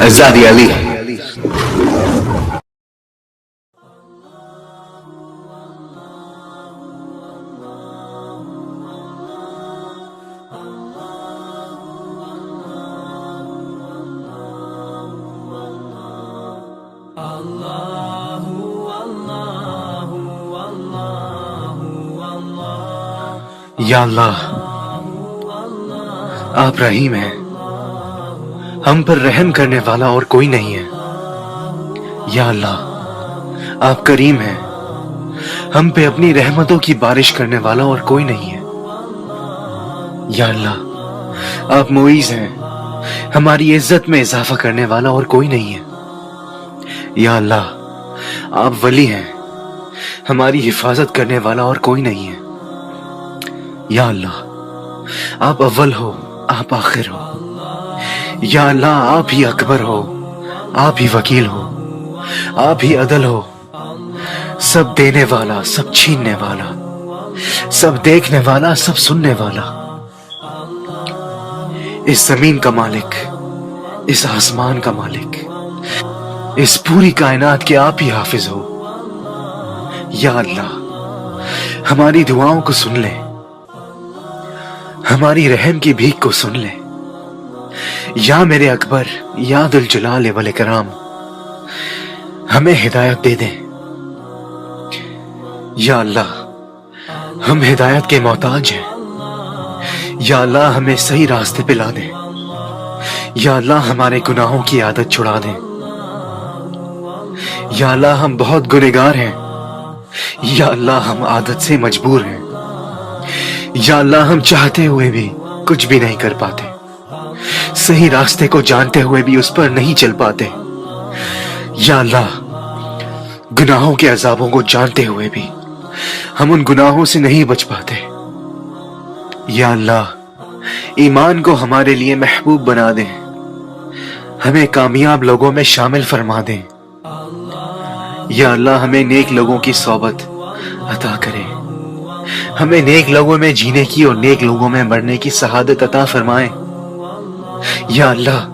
الزادي علي. یا اللہ آپ رحیم ہیں، ہم پر رحم کرنے والا اور کوئی نہیں ہے۔ یا اللہ آپ کریم ہیں، ہم پہ اپنی رحمتوں کی بارش کرنے والا اور کوئی نہیں ہے۔ یا اللہ آپ معیز ہیں، ہماری عزت میں اضافہ کرنے والا اور کوئی نہیں ہے۔ یا اللہ آپ ولی ہیں، ہماری حفاظت کرنے والا اور کوئی نہیں ہے۔ یا اللہ آپ اول ہو، آپ آخر ہو۔ یا اللہ آپ ہی اکبر ہو، آپ ہی وکیل ہو، آپ ہی عدل ہو، سب دینے والا، سب چھیننے والا، سب دیکھنے والا، سب سننے والا، اس زمین کا مالک، اس آسمان کا مالک، اس پوری کائنات کے آپ ہی حافظ ہو۔ یا اللہ ہماری دعاؤں کو سن لے، ہماری رحم کی بھیک کو سن لے۔ یا میرے اکبر، یا ذو الجلال والاکرام ہمیں ہدایت دے دیں۔ یا اللہ ہم ہدایت کے محتاج ہیں، یا اللہ ہمیں صحیح راستے پہ لا دیں۔ یا اللہ ہمارے گناہوں کی عادت چھڑا دیں۔ یا اللہ ہم بہت گنہگار ہیں، یا اللہ ہم عادت سے مجبور ہیں۔ یا اللہ ہم چاہتے ہوئے بھی کچھ بھی نہیں کر پاتے، صحیح راستے کو جانتے ہوئے بھی اس پر نہیں چل پاتے۔ یا اللہ گناہوں کے عذابوں کو جانتے ہوئے بھی ہم ان گناہوں سے نہیں بچ پاتے۔ یا اللہ ایمان کو ہمارے لیے محبوب بنا دیں، ہمیں کامیاب لوگوں میں شامل فرما دیں۔ یا اللہ ہمیں نیک لوگوں کی صحبت عطا کرے، ہمیں نیک لوگوں میں جینے کی اور نیک لوگوں میں مرنے کی سعادت عطا فرمائے۔ یا اللہ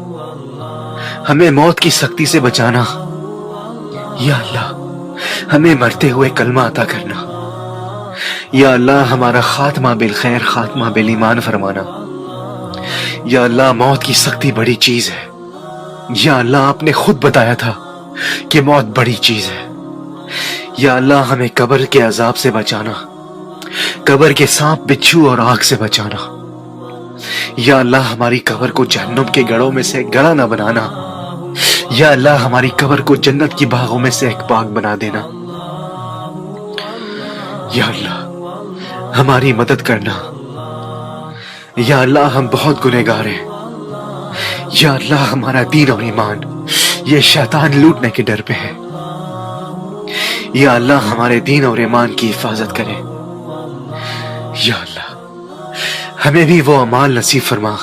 ہمیں موت کی سختی سے بچانا۔ یا اللہ ہمیں مرتے ہوئے کلمہ عطا کرنا۔ یا اللہ ہمارا خاتمہ بالخیر، خاتمہ بالایمان فرمانا۔ یا اللہ موت کی سختی بڑی چیز ہے۔ یا اللہ آپ نے خود بتایا تھا کہ موت بڑی چیز ہے۔ یا اللہ ہمیں قبر کے عذاب سے بچانا، قبر کے سانپ، بچھو اور آگ سے بچانا۔ یا اللہ ہماری قبر کو جہنم کے گڑھوں میں سے ایک گڑھا نہ بنانا۔ یا اللہ ہماری قبر کو جنت کی باغوں میں سے ایک باغ بنا دینا۔ یا اللہ ہماری مدد کرنا۔ یا اللہ ہم بہت گنہگار ہیں۔ یا اللہ ہمارا دین اور ایمان یہ شیطان لوٹنے کے ڈر پہ ہے۔ یا اللہ ہمارے دین اور ایمان کی حفاظت کرے۔ یا اللہ ہمیں بھی وہ اعمال نصیب فرما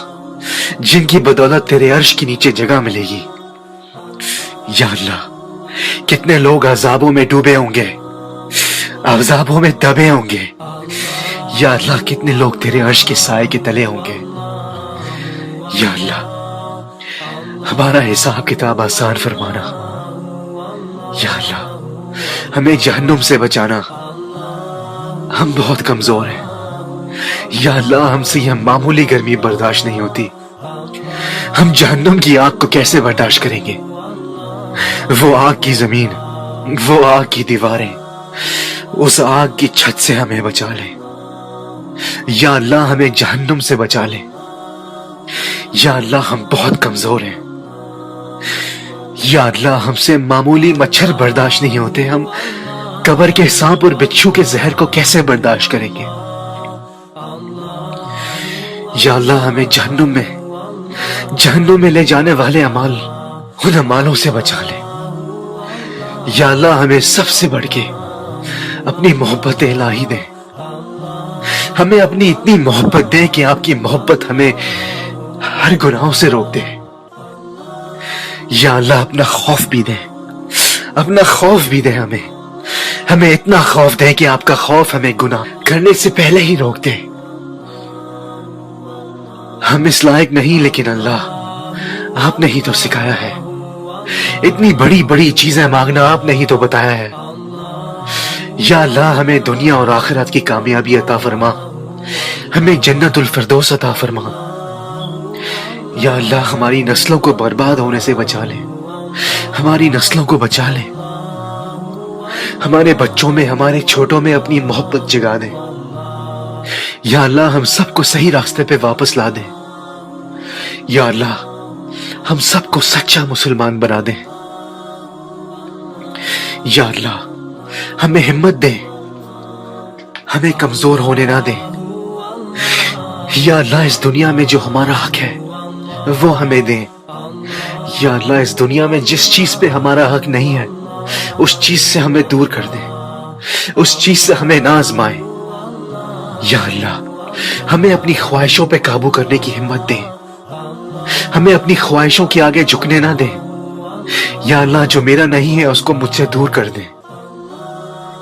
جن کی بدولت تیرے عرش کے نیچے جگہ ملے گی۔ یا اللہ کتنے لوگ عذابوں میں ڈوبے ہوں گے، عذابوں میں دبے ہوں گے۔ یا اللہ کتنے لوگ تیرے عرش کے سائے کے تلے ہوں گے۔ یا اللہ ہمارا حساب کتاب آسان فرمانا۔ یا اللہ ہمیں جہنم سے بچانا، ہم بہت کمزور ہیں۔ یا اللہ ہم سے یہ معمولی گرمی برداشت نہیں ہوتی، ہم جہنم کی آگ کو کیسے برداشت کریں گے؟ وہ آگ کی زمین، وہ آگ کی دیواریں، اس آگ کی چھت سے ہمیں بچا لے۔ یا اللہ ہمیں جہنم سے بچا لے۔ یا اللہ ہم بہت کمزور ہیں۔ یا اللہ ہم سے معمولی مچھر برداشت نہیں ہوتے، ہم قبر کے سانپ اور بچھو کے زہر کو کیسے برداشت کریں گے؟ یا اللہ ہمیں جہنم میں لے جانے والے اعمال، ان اعمالوں سے بچا لے۔ یا اللہ ہمیں سب سے بڑھ کے اپنی محبت الہی دے، ہمیں اپنی اتنی محبت دے کہ آپ کی محبت ہمیں ہر گناہوں سے روک دے۔ یا اللہ اپنا خوف بھی دے، اپنا خوف بھی دے ہمیں اتنا خوف دے کہ آپ کا خوف ہمیں گناہ کرنے سے پہلے ہی روک دے۔ ہم اس لائق نہیں، لیکن اللہ آپ نے ہی تو سکھایا ہے اتنی بڑی بڑی چیزیں مانگنا آپ نے ہی تو بتایا ہے۔ یا اللہ ہمیں دنیا اور آخرت کی کامیابی عطا فرما، ہمیں جنت الفردوس عطا فرما۔ یا اللہ ہماری نسلوں کو برباد ہونے سے بچا لے، ہماری نسلوں کو بچا لے، ہمارے بچوں میں، ہمارے چھوٹوں میں اپنی محبت جگا دے۔ یا اللہ ہم سب کو صحیح راستے پہ واپس لا دے۔ یا اللہ ہم سب کو سچا مسلمان بنا دے۔ یا اللہ ہمیں ہمت دے، ہمیں کمزور ہونے نہ دے۔ یا اللہ اس دنیا میں جو ہمارا حق ہے وہ ہمیں دے۔ یا اللہ اس دنیا میں جس چیز پہ ہمارا حق نہیں ہے اس چیز سے ہمیں دور کر دے، اس چیز سے ہمیں نہ آزمائے۔ یا اللہ ہمیں اپنی خواہشوں پہ قابو کرنے کی ہمت دے، ہمیں اپنی خواہشوں کے آگے جھکنے نہ دے۔ یا اللہ جو میرا نہیں ہے اس کو مجھ سے دور کر دے۔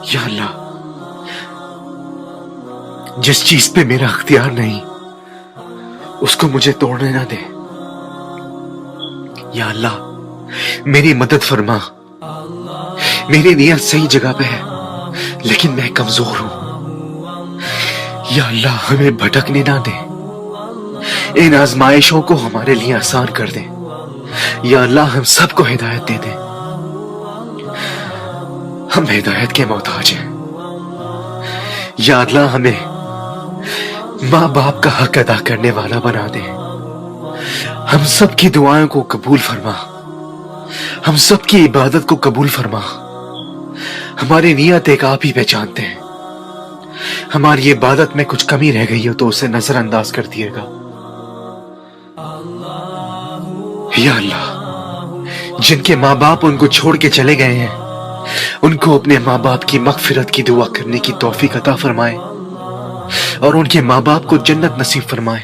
یا اللہ جس چیز پہ میرا اختیار نہیں اس کو مجھے توڑنے نہ دے۔ یا اللہ میری مدد فرما، میری نیت صحیح جگہ پہ ہے لیکن میں کمزور ہوں۔ یا اللہ ہمیں بھٹکنے نہ دے، ان آزمائشوں کو ہمارے لیے آسان کر دے۔ یا اللہ ہم سب کو ہدایت دے دے، ہم ہدایت کے محتاج ہیں۔ یا اللہ ہمیں ماں باپ کا حق ادا کرنے والا بنا دے، ہم سب کی دعائیں کو قبول فرما، ہم سب کی عبادت کو قبول فرما۔ ہماری نیت ایک آپ ہی پہچانتے ہیں، ہماری عبادت میں کچھ کمی رہ گئی ہو تو اسے نظر انداز کر دیے گا۔ یا اللہ جن کے ماں باپ ان کو چھوڑ کے چلے گئے ہیں ان کو اپنے ماں باپ کی مغفرت کی دعا کرنے کی توفیق عطا فرمائے اور ان کے ماں باپ کو جنت نصیب فرمائے۔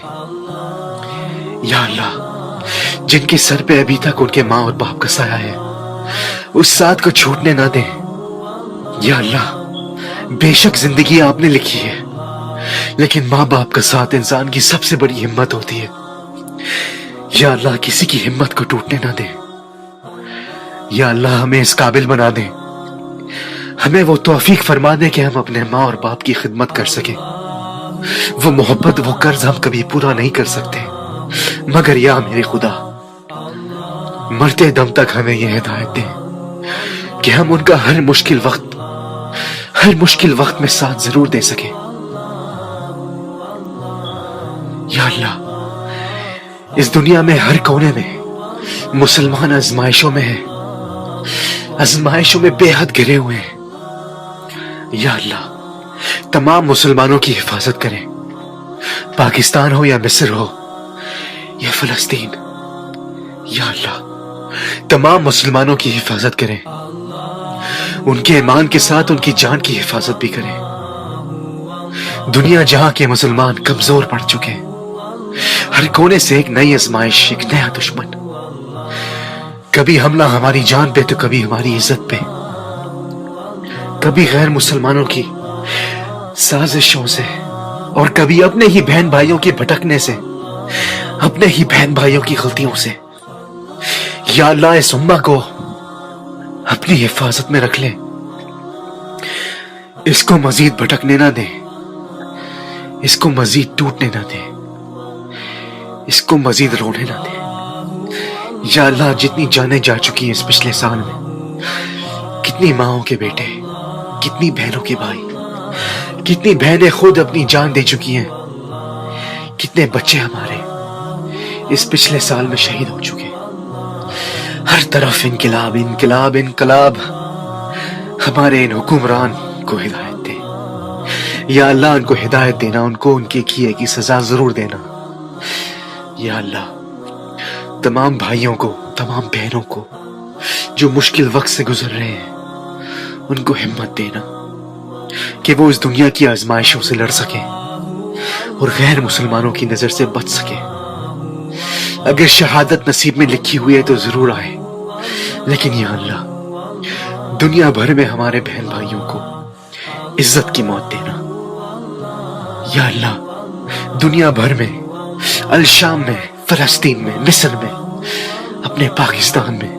یا اللہ جن کے سر پہ ابھی تک ان کے ماں اور باپ کا سایہ ہے اس ساتھ کو چھوٹنے نہ دیں۔ یا اللہ بے شک زندگی آپ نے لکھی ہے لیکن ماں باپ کا ساتھ انسان کی سب سے بڑی ہمت ہوتی ہے۔ یا اللہ کسی کی ہمت کو ٹوٹنے نہ دے۔ یا اللہ ہمیں اس قابل بنا دے، ہمیں وہ توفیق فرما دے کہ ہم اپنے ماں اور باپ کی خدمت کر سکیں۔ وہ محبت، وہ قرض ہم کبھی پورا نہیں کر سکتے مگر یا میرے خدا مرتے دم تک ہمیں یہ ہدایت دے کہ ہم ان کا ہر مشکل وقت میں ساتھ ضرور دے سکیں۔ یا اللہ اس دنیا میں ہر کونے میں مسلمان آزمائشوں میں ہیں، آزمائشوں میں بے حد گھرے ہوئے ہیں۔ یا اللہ تمام مسلمانوں کی حفاظت کریں، پاکستان ہو یا مصر ہو یا فلسطین۔ یا اللہ تمام مسلمانوں کی حفاظت کریں، ان کے ایمان کے ساتھ ان کی جان کی حفاظت بھی کریں۔ دنیا جہاں کے مسلمان کمزور پڑ چکے ہیں، ہر کونے سے ایک نئی آزمائش، ایک نیا دشمن، کبھی حملہ ہماری جان پہ تو کبھی ہماری عزت پہ، کبھی غیر مسلمانوں کی سازشوں سے اور کبھی اپنے ہی بہن بھائیوں کے بھٹکنے سے، اپنے ہی بہن بھائیوں کی غلطیوں سے۔ یا اللہ اس امہ کو اپنی حفاظت میں رکھ لے، اس کو مزید بھٹکنے نہ دے، اس کو مزید ٹوٹنے نہ دے، اس کو مزید رونے نہ دے۔ یا اللہ جتنی جانیں جا چکی ہیں اس پچھلے سال میں، کتنی ماؤں کے بیٹے، کتنی بہنوں کے بھائی، کتنی بہنیں خود اپنی جان دے چکی ہیں، کتنے بچے ہمارے اس پچھلے سال میں شہید ہو چکے ہیں۔ ہر طرف انقلاب انقلاب انقلاب، ہمارے ان حکمران کو ہدایت دے۔ یا اللہ ان کو ہدایت دینا، ان کو ان کے کیے کی سزا ضرور دینا۔ یا اللہ تمام بھائیوں کو، تمام بہنوں کو جو مشکل وقت سے گزر رہے ہیں ان کو ہمت دینا کہ وہ اس دنیا کی آزمائشوں سے لڑ سکیں اور غیر مسلمانوں کی نظر سے بچ سکیں۔ اگر شہادت نصیب میں لکھی ہوئی ہے تو ضرور آئے، لیکن یا اللہ دنیا بھر میں ہمارے بہن بھائیوں کو عزت کی موت دینا۔ یا اللہ دنیا بھر میں، الشام میں، فلسطین میں، مصر میں، اپنے پاکستان میں